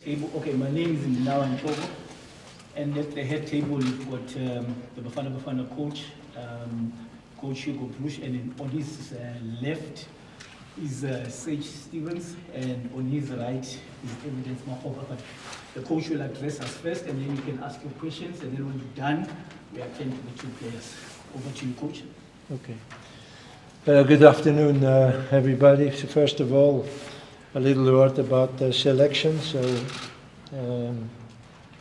Table. Okay, my name is Ndinawa Ntogo, and at the head table we've got the Bafana Bafana coach, Coach Hugo Broos, and then on his left is Sage Stevens, and on his right is Evidence Mahova. But the coach will address us first, and then you can ask your questions, and then when you're done, we attend to the two players. Over to you, coach. Okay. Good afternoon, everybody. So first of all, a little word about the selection. So,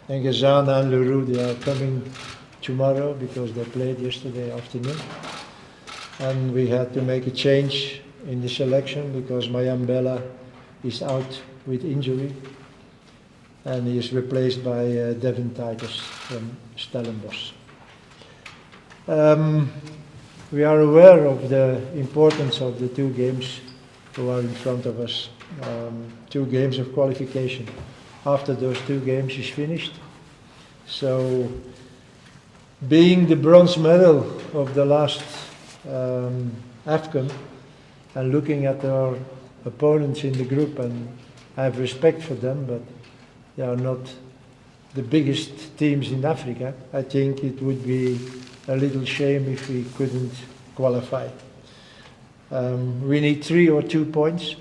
Ngazana and Leroux, they are coming tomorrow because they played yesterday afternoon. And we had to make a change in the selection because Mayambela is out with injury. And he is replaced by Devin Titus from Stellenbosch. We are aware of the importance of the two games who are in front of us. 2 games of qualification. After those 2 games is finished. So, being the bronze medal of the last AFCON and looking at our opponents in the group, and I have respect for them, but they are not the biggest teams in Africa. I think it would be a little shame if we couldn't qualify. We need 3 or 2 points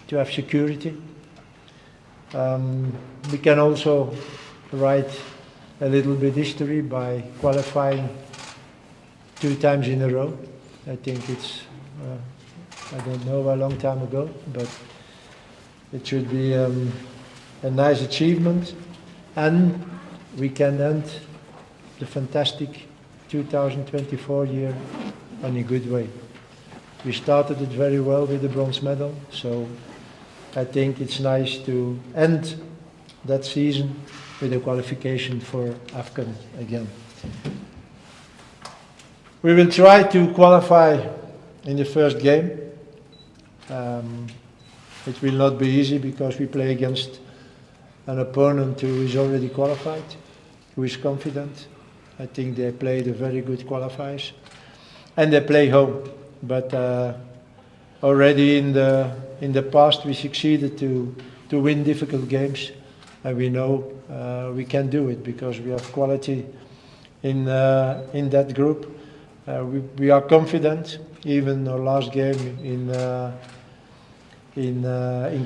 to have security. We can also write a little bit history by qualifying 2 times in a row. I think it's, I don't know, a long time ago, but it should be a nice achievement, and we can end the fantastic 2024 year in a good way. We started it very well with the bronze medal, so I think it's nice to end that season with a qualification for AFCON again. We will try to qualify in the first game. It will not be easy because we play against an opponent who is already qualified, who is confident. I think they played a very good qualifiers, and they play home. But already in the past we succeeded to win difficult games, and we know we can do it because we have quality in that group. We are confident. Even our last game in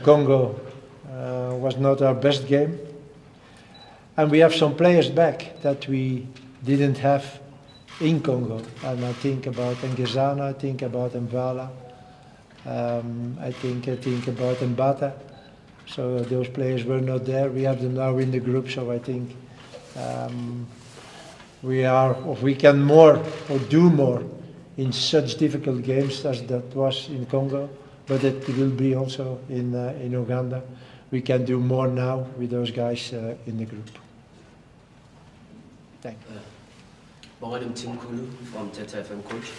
Congo was not our best game, and we have some players back that we didn't have in Congo, and I think about Ngazana, I think about Mvala, I think about Mbata. So those players were not there. We have them now in the group, so I think we can more or do more in such difficult games as that was in Congo, but it will be also in Uganda. We can do more now with those guys in the group. Thank you. Bongadam Tim Kulu from Teta FM, coach.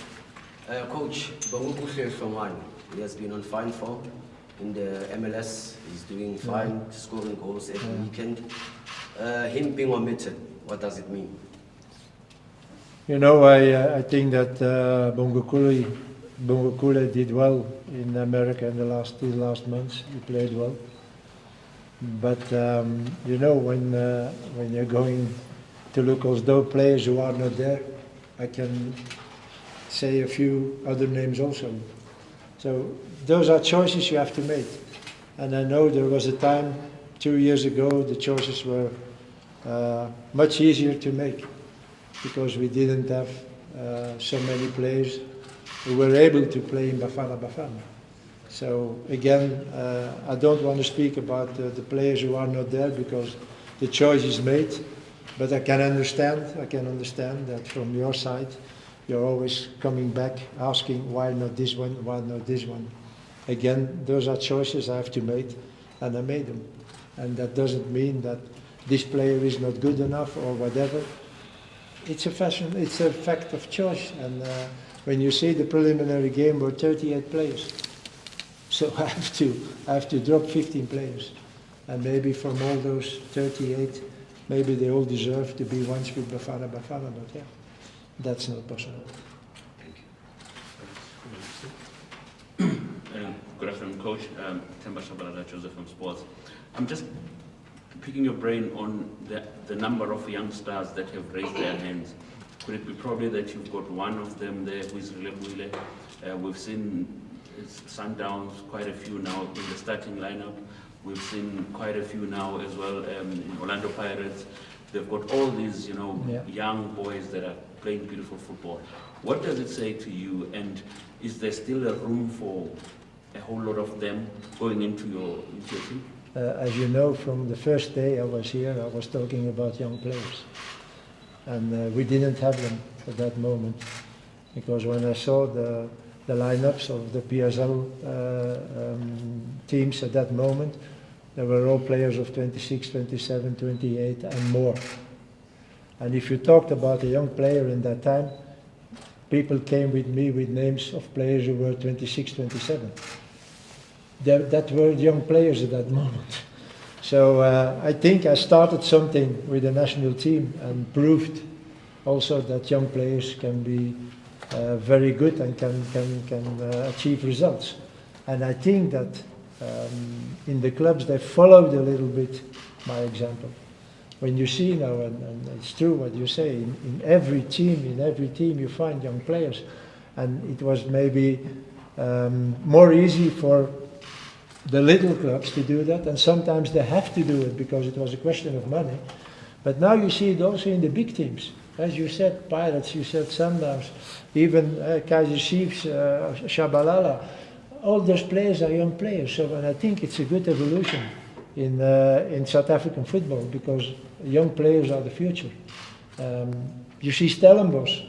Coach, Bongo from one. He has been on fine form in the MLS. He's doing fine, scoring goals every weekend. Him being omitted, what does it mean? You know, I think that Bongo Kule did well in America in the last months. He played well. But you know, when you're going to look at those players who are not there, I can say a few other names also. So those are choices you have to make. And I know there was a time 2 years ago the choices were much easier to make because we didn't have so many players who were able to play in Bafana Bafana. So again, I don't want to speak about the players who are not there because the choice is made. But I can understand that from your side, you're always coming back asking why not this one, why not this one. Again, those are choices I have to make, and I made them. And that doesn't mean that this player is not good enough or whatever. It's a fact of choice. And when you see the preliminary game, were 38 players. So I have to drop 15 players. And maybe from all those 38, maybe they all deserve to be once with Bafana Bafana, but yeah, that's not possible. Thank you. Good afternoon, Coach. Temba Shabalala, Joseph from Sports. I'm just picking your brain on the number of young stars that have raised their hands. Could it be probably that you've got one of them there who is Relebule? We've seen Sundowns, quite a few now in the starting lineup. We've seen quite a few now as well in Orlando Pirates. They've got all these, young boys that are playing beautiful football. What does it say to you? And is there still a room for a whole lot of them going into your team? As you know, from the first day I was here, I was talking about young players. And we didn't have them at that moment. Because when I saw the lineups of the PSL teams at that moment, they were all players of 26, 27, 28 and more. And if you talked about a young player in that time, people came with me with names of players who were 26, 27. That were young players at that moment. So I think I started something with the national team and proved also that young players can be very good and can achieve results. And I think that in the clubs they followed a little bit my example. When you see now, and it's true what you say, in every team you find young players. And it was maybe more easy for the little clubs to do that, and sometimes they have to do it because it was a question of money. But now you see it also in the big teams. As you said, Pirates, you said Sundowns, even Kaiser Chiefs, Shabalala, all those players are young players. So, and I think it's a good evolution in South African football because young players are the future. You see Stellenbosch,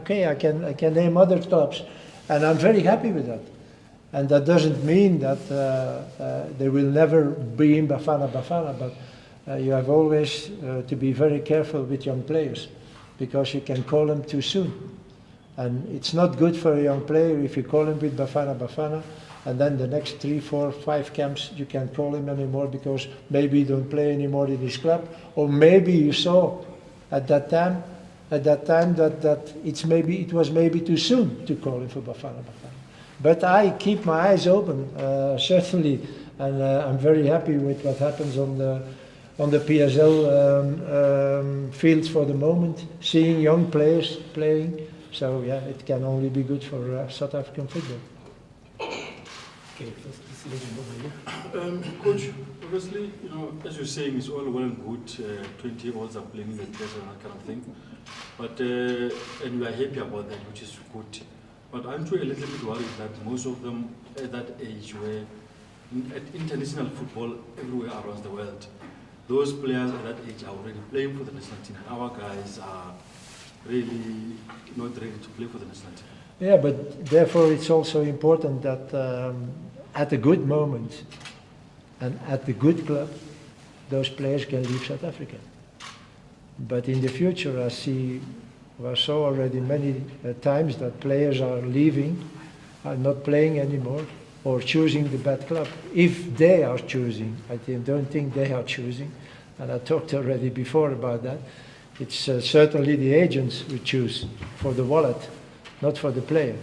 okay, I can name other clubs, and I'm very happy with that. And that doesn't mean that they will never be in Bafana Bafana, but you have always to be very careful with young players because you can call them too soon. And it's not good for a young player if you call him with Bafana Bafana and then the next 3, 4, 5 camps you can't call him anymore because maybe he don't play anymore in his club, or maybe you saw at that time that it was maybe too soon to call him for Bafana Bafana. But I keep my eyes open, certainly, and I'm very happy with what happens on the PSL fields for the moment, seeing young players playing. So yeah, it can only be good for South African football. Okay, first this legend over here. Coach, obviously, as you're saying, it's all well and good. 20-year-olds are playing the press and that kind of thing, but and we are happy about that, which is good. But aren't you a little bit worried that most of them at that age were at international football everywhere around the world? Those players at that age are already playing for the national team. Our guys are really not ready to play for the national team. Yeah, but therefore it's also important that at a good moment and at the good club, those players can leave South Africa. But in the future, I saw already many times that players are leaving, are not playing anymore, or choosing the bad club. If they are choosing, I don't think they are choosing, and I talked already before about that. It's certainly the agents who choose for the wallet, not for the player.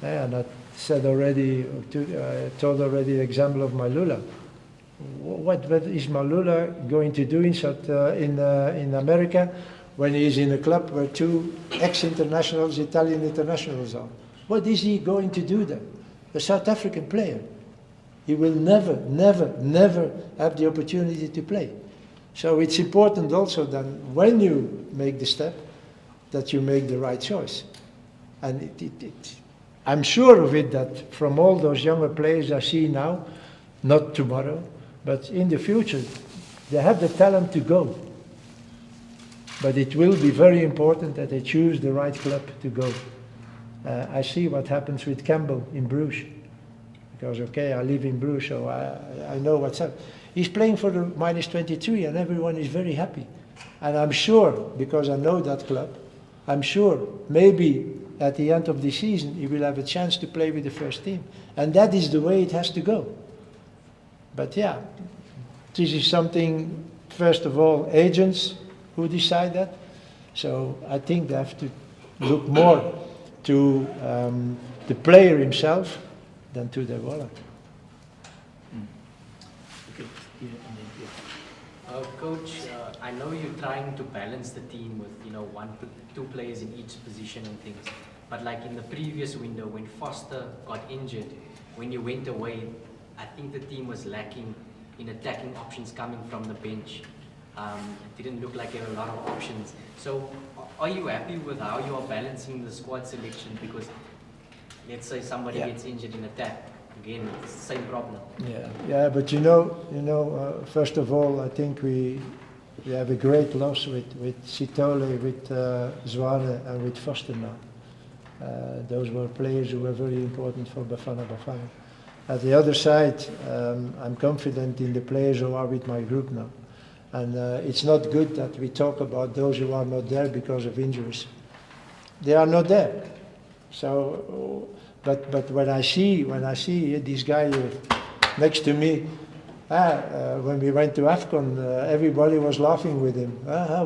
And I said already, I told already the example of Malula. What is Malula going to do in America when he is in a club where 2 ex-internationals, Italian internationals are? What is he going to do there? A South African player. He will never, never, never have the opportunity to play. So it's important also that when you make the step, that you make the right choice. And I'm sure of it that from all those younger players I see now, not tomorrow, but in the future, they have the talent to go. But it will be very important that they choose the right club to go. I see what happens with Campbell in Bruges. Because, okay, I live in Bruges, so I know what's up. He's playing for the -23 and everyone is very happy. And I'm sure, because I know that club, I'm sure maybe at the end of the season he will have a chance to play with the first team. And that is the way it has to go. But yeah, this is something, first of all, agents who decide that. So I think they have to look more to the player himself than to their wallet. Okay, yeah, and then, yeah. Coach, I know you're trying to balance the team with, two players in each position and things. But like in the previous window, when Foster got injured, when you went away, I think the team was lacking in attacking options coming from the bench. It didn't look like there were a lot of options. So are you happy with how you are balancing the squad selection? Because let's say somebody gets injured in attack, again, it's the same problem. Yeah, but first of all, I think we have a great loss with Sitole, with Zwane, and with Foster now. Those were players who were very important for Bafana Bafana. At the other side, I'm confident in the players who are with my group now. And it's not good that we talk about those who are not there because of injuries. They are not there. So, but when I see this guy next to me, when we went to AFCON, everybody was laughing with him.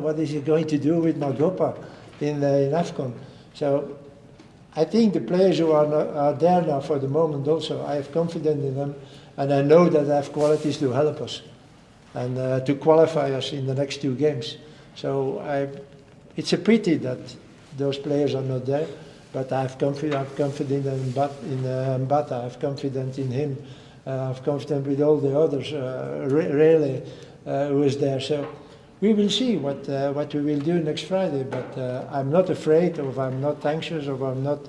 What is he going to do with Magopa in AFCON? So I think the players who are there now for the moment also, I have confidence in them, and I know that they have qualities to help us and to qualify us in the next 2 games. So it's a pity that those players are not there, but I have confidence in Mbata, I have confidence in him, I have confidence with all the others, really, who is there. So we will see what we will do next Friday, but I'm not afraid, or I'm not anxious, or I'm not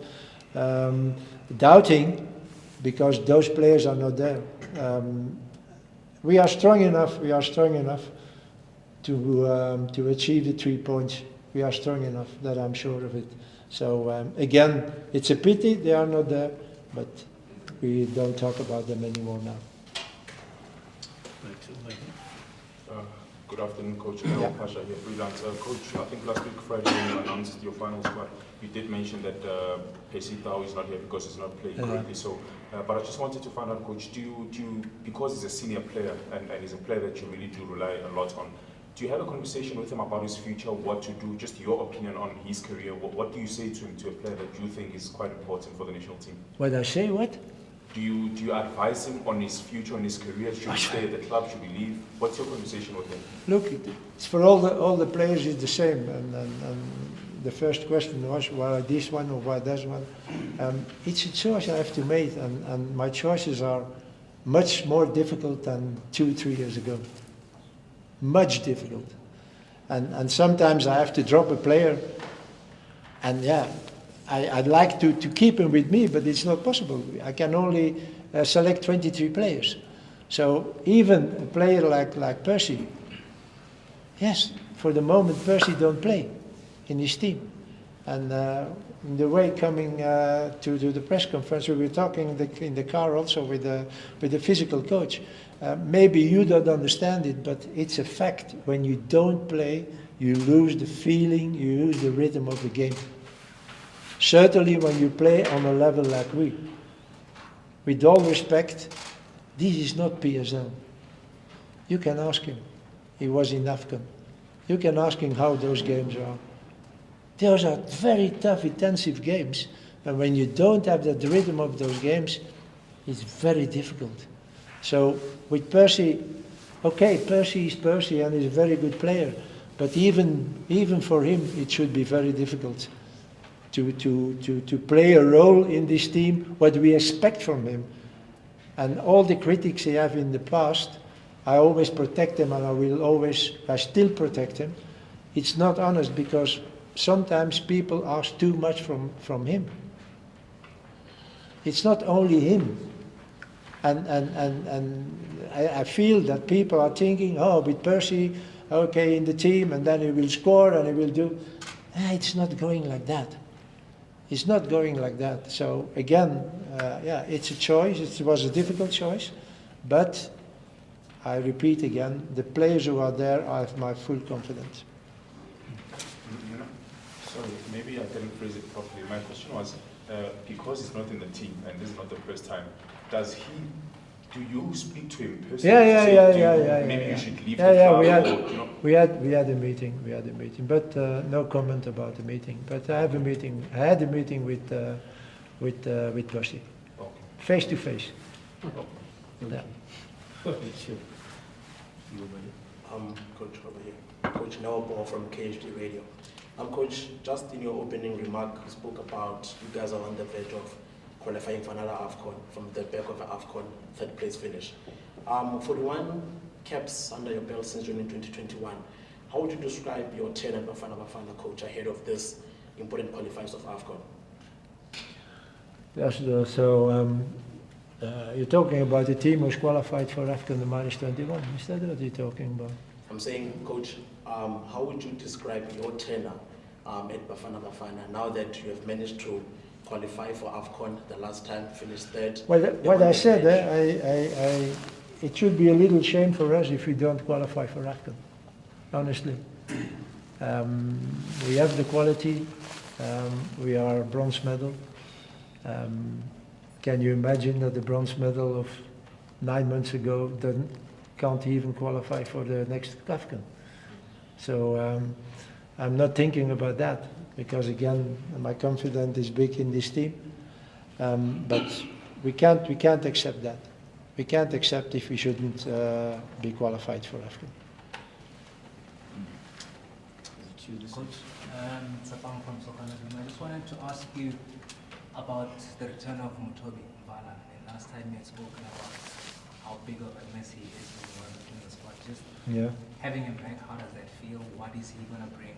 doubting, because those players are not there. We are strong enough to achieve the 3 points. We are strong enough, that I'm sure of it. So again, it's a pity they are not there, but we don't talk about them anymore now. Good afternoon, Coach. Errol Pasha here, freelancer. Coach, I think last week Friday when you announced your final squad, you did mention that Percy Tau is not here because he's not playing correctly. So, but I just wanted to find out, Coach, do you, because he's a senior player and he's a player that you really do rely a lot on, do you have a conversation with him about his future, what to do, just your opinion on his career? What do you say to him, to a player that you think is quite important for the national team? What I say, what? Do you advise him on his future, on his career? Should he stay at the club? Should he leave? What's your conversation with him? Look, it's for all the players is the same. And the first question was, why this one or why that one? It's a choice I have to make, and my choices are much more difficult than 2-3 years ago. Much difficult. And sometimes I have to drop a player, and I'd like to keep him with me, but it's not possible. I can only select 23 players. So even a player like Percy, yes, for the moment Percy don't play in his team. And in the way coming to the press conference, we were talking in the car also with the physical coach. Maybe you don't understand it, but it's a fact. When you don't play, you lose the feeling, you lose the rhythm of the game. Certainly when you play on a level like we. With all respect, this is not PSL. You can ask him. He was in AFCON. You can ask him how those games are. Those are very tough, intensive games. And when you don't have that rhythm of those games, it's very difficult. So with Percy, okay, Percy is Percy and he's a very good player. But even for him, it should be very difficult to play a role in this team, what we expect from him. And all the critics he have in the past, I always protect them, and I still protect him. It's not honest, because sometimes people ask too much from him. It's not only him. And I feel that people are thinking, oh, with Percy, okay, in the team, and then he will score and he will do. It's not going like that. It's not going like that. So again, it's a choice. It was a difficult choice, but I repeat again, the players who are there, I have my full confidence. Sorry, maybe I didn't phrase it properly. My question was, because he's not in the team, and this is not the first time, do you speak to him personally? Maybe you should leave the club. We had a meeting. But no comment about the meeting. But I had a meeting with Percy, face to face. Okay, sure. Coach over here. Coach Noah Ball from KHD Radio. Coach, just in your opening remark, you spoke about you guys are on the verge of qualifying for another AFCON, from the back of the AFCON third place finish. 41 caps under your belt since June 2021. How would you describe your tenure at Bafana Bafana, coach, ahead of this important qualifiers of AFCON? Yes, so you're talking about the team who's qualified for AFCON the -21. Is that what you're talking about? I'm saying, coach, how would you describe your tenure at Bafana Bafana now that you have managed to qualify for AFCON the last time, finished third? Well, what I said, it should be a little shame for us if we don't qualify for AFCON, honestly. We have the quality, we are bronze medal. Can you imagine that the bronze medal of 9 months ago can't even qualify for the next AFCON? So I'm not thinking about that, because again, my confidence is big in this team. But we can't accept that. We can't accept if we shouldn't be qualified for AFCON. Coach, Sapang from Sokanaduma. I just wanted to ask you about the return of Mutobi Mbala. And last time you had spoken about how big of a mess he is when you were looking at the squad. Just having him back, how does that feel? What is he going to bring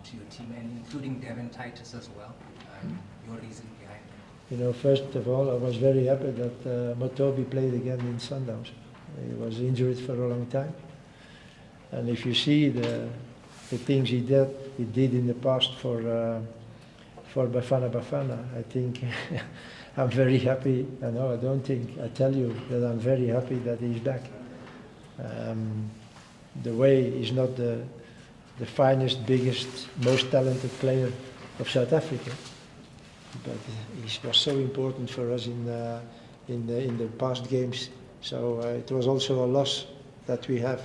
to your team, and including Devin Titus as well? Your reason behind it? You know, first of all, I was very happy that Mutobi played again in Sundowns. He was injured for a long time. And if you see the things he did in the past for Bafana Bafana, I think I'm very happy. I tell you that I'm very happy that he's back. The way he's not the finest, biggest, most talented player of South Africa, but he was so important for us in the past games. So it was also a loss that we have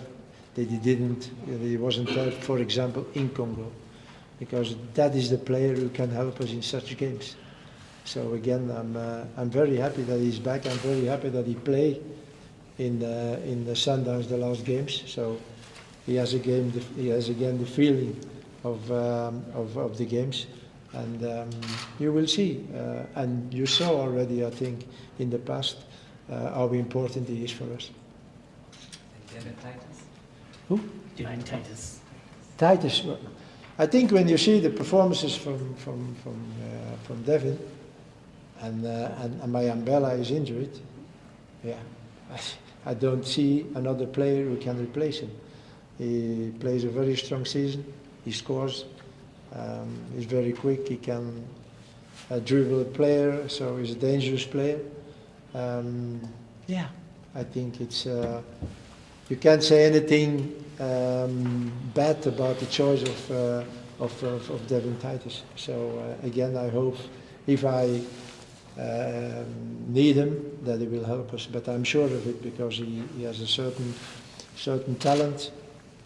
that he wasn't there, for example, in Congo, because that is the player who can help us in such games. So again, I'm very happy that he's back. I'm very happy that he played in the Sundowns the last games. So he has again the feeling of the games, and you will see. And you saw already, I think, in the past how important he is for us. And Devin Titus? Who? Devin Titus. Titus. I think when you see the performances from Devin, and Mayambela is injured, I don't see another player who can replace him. He plays a very strong season. He scores. He's very quick. He can dribble a player, so he's a dangerous player. I think it's. You can't say anything bad about the choice of Devin Titus. So again, I hope if I need him, that he will help us. But I'm sure of it, because he has a certain talent,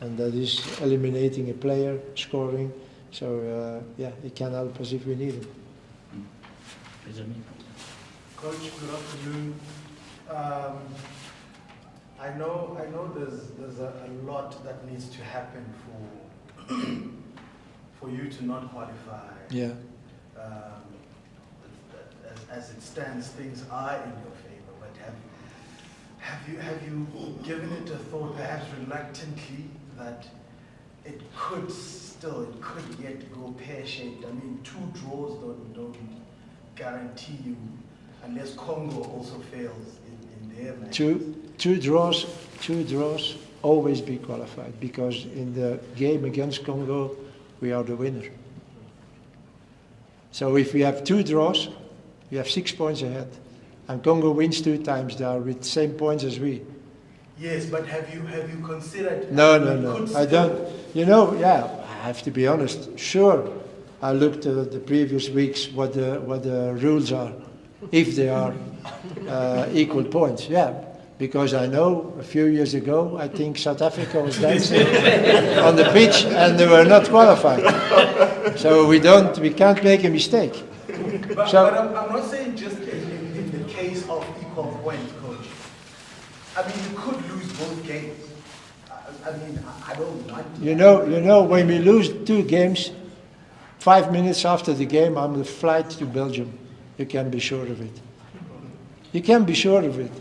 and that is eliminating a player, scoring. So he can help us if we need him. Coach, good afternoon. I know there's a lot that needs to happen for you to not qualify. Yeah. As it stands, things are in your favor. But have you given it a thought, perhaps reluctantly, that it could yet go pear-shaped? I mean, 2 draws don't guarantee you, unless Congo also fails in their match. Two draws, always be qualified, because in the game against Congo, we are the winner. So if we have 2 draws, we have 6 points ahead. And Congo wins 2 times, they are with the same points as we. Yes, but have you considered? No. I don't. I have to be honest. Sure, I looked at the previous weeks what the rules are, if they are equal points. Yeah. Because I know a few years ago, I think South Africa was dancing on the pitch and they were not qualified. So we can't make a mistake. But I'm not saying just in the case of equal points, Coach. I mean, you could lose both games. I mean, I don't want to. You know, when we lose 2 games, 5 minutes after the game, I'm on the flight to Belgium. You can be sure of it. You can be sure of it.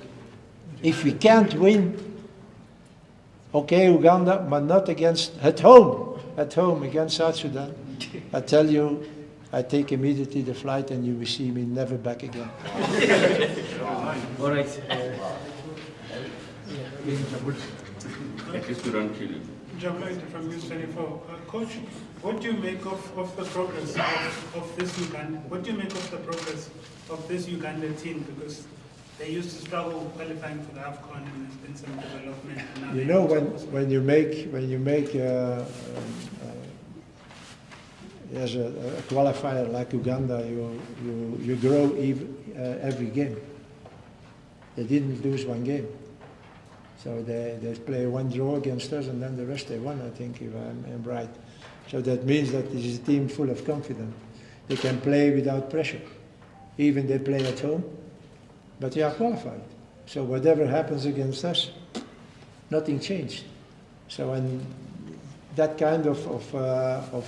If we can't win, okay, Uganda, but not at home against South Sudan, I tell you, I take immediately the flight and you will see me never back again. All right. At least we don't kill you. Jamaite from News 24. Coach, what do you make of the progress of this Uganda? What do you make of the progress of this Uganda team? Because they used to struggle qualifying for the AFCON, and there's been some development. Now You know, when you make as a qualifier like Uganda, you grow every game. They didn't lose 1 game. So they play 1 draw against us, and then the rest they won, I think, if I'm right. So that means that this is a team full of confidence. They can play without pressure. Even they play at home, but they are qualified. So whatever happens against us, nothing changed. So and that kind of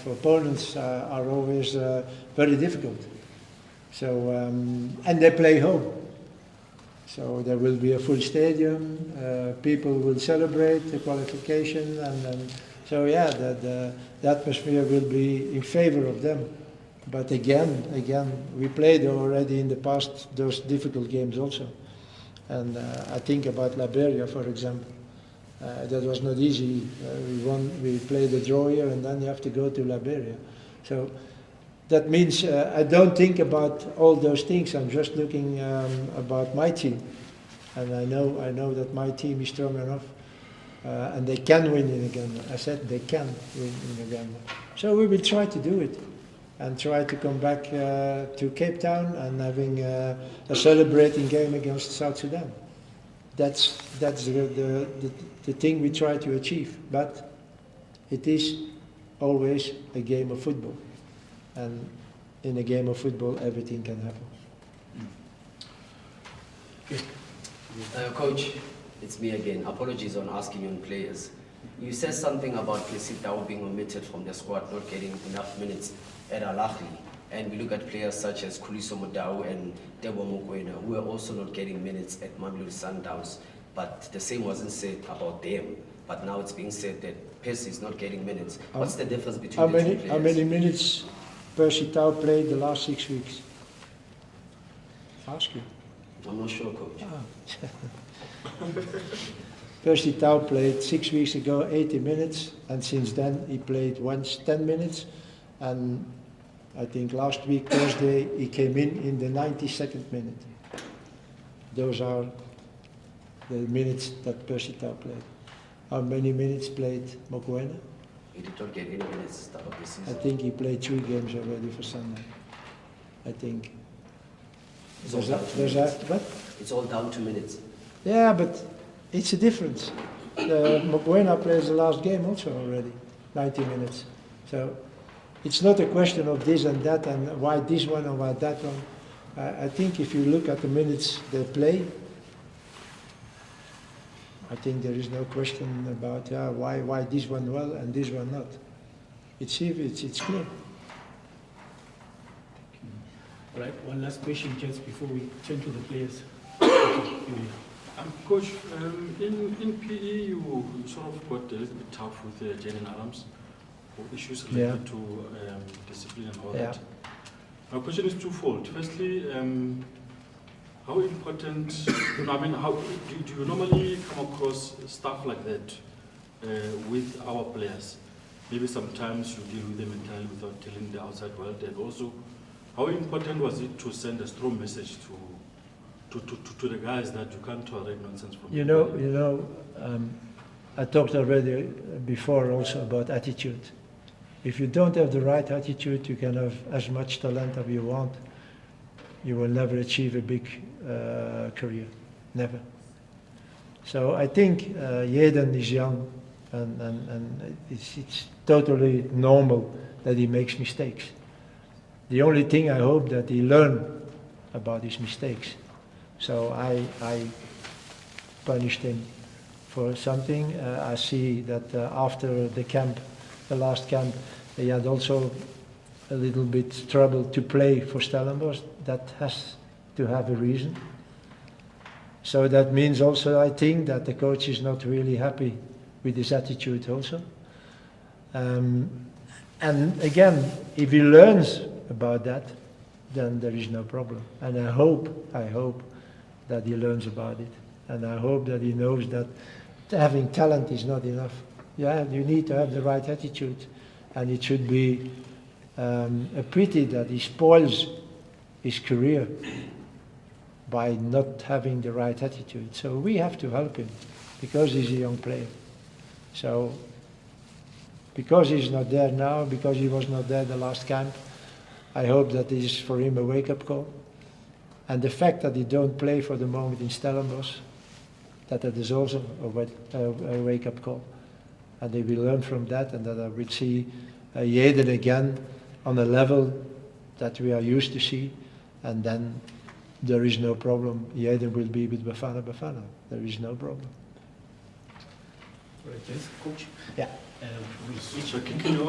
opponents are always very difficult. So and they play home. So there will be a full stadium. People will celebrate the qualification, and so yeah, the atmosphere will be in favor of them. But again, we played already in the past those difficult games also. And I think about Liberia, for example. That was not easy. We played a draw here, and then you have to go to Liberia. So that means I don't think about all those things. I'm just looking about my team, and I know that my team is strong enough, and they can win in Uganda. I said they can win in Uganda. So we will try to do it, and try to come back to Cape Town and having a celebrating game against South Sudan. That's the thing we try to achieve. But it is always a game of football. And in a game of football, everything can happen. Coach, it's me again. Apologies on asking you on players. You said something about Percy Tau being omitted from the squad, not getting enough minutes at Al Ahly. And we look at players such as Kuliso Modau and Debo Mokoena, who are also not getting minutes at Mamelodi Sundowns. But the same wasn't said about them. But now it's being said that Percy is not getting minutes. What's the difference between the two players? How many minutes Percy Tau played the last 6 weeks? Ask you. I'm not sure, Coach. Percy Tau played 6 weeks ago 80 minutes, and since then he played once 10 minutes, and I think last week, Thursday, he came in the 92nd minute. Those are the minutes that Percy Tau played. How many minutes played Mokoena? He did not get any minutes start of the I season. think he played 3 games already for Sunday. I think. It's all down to minutes. What? It's all down to minutes. Yeah, but it's a difference. Mokoena plays the last game also already, 90 minutes. So it's not a question of this and that and why this one or why that one. I think if you look at the minutes they play, I think there is no question about why this one well and this one not. It's clear. All right, one last question just before we turn to the players. Coach, in PE you sort of got a little bit tough with Jaden Adams for issues related to discipline and all that. My question is twofold. Firstly, how important, how do you normally come across stuff like that with our players? Maybe sometimes you deal with them entirely without telling the outside world, and also how important was it to send a strong message to the guys that you can't tolerate nonsense from them? I talked already before also about attitude. If you don't have the right attitude, you can have as much talent as you want. You will never achieve a big career, never. So I think Jaden is young, and it's totally normal that he makes mistakes. The only thing I hope that he learn about his mistakes. So I punished him for something. I see that after the camp, the last camp, they had also a little bit trouble to play for Stellenbosch. That has to have a reason. So that means also, I think, that the coach is not really happy with his attitude also. And again, if he learns about that, then there is no problem. And I hope that he learns about it. And I hope that he knows that having talent is not enough. Yeah, you need to have the right attitude. And it should be a pity that he spoils his career by not having the right attitude. So we have to help him because he's a young player. So because he's not there now, because he was not there the last camp, I hope that this is for him a wake-up call. And the fact that he don't play for the moment in Stellenbosch, that is also a wake-up call. And they will learn from that, and that I will see Jeden again on a level that we are used to see, and then there is no problem. Jeden will be with Bafana Bafana. There is no problem. Right, yes, coach. Yeah. We switch. So can you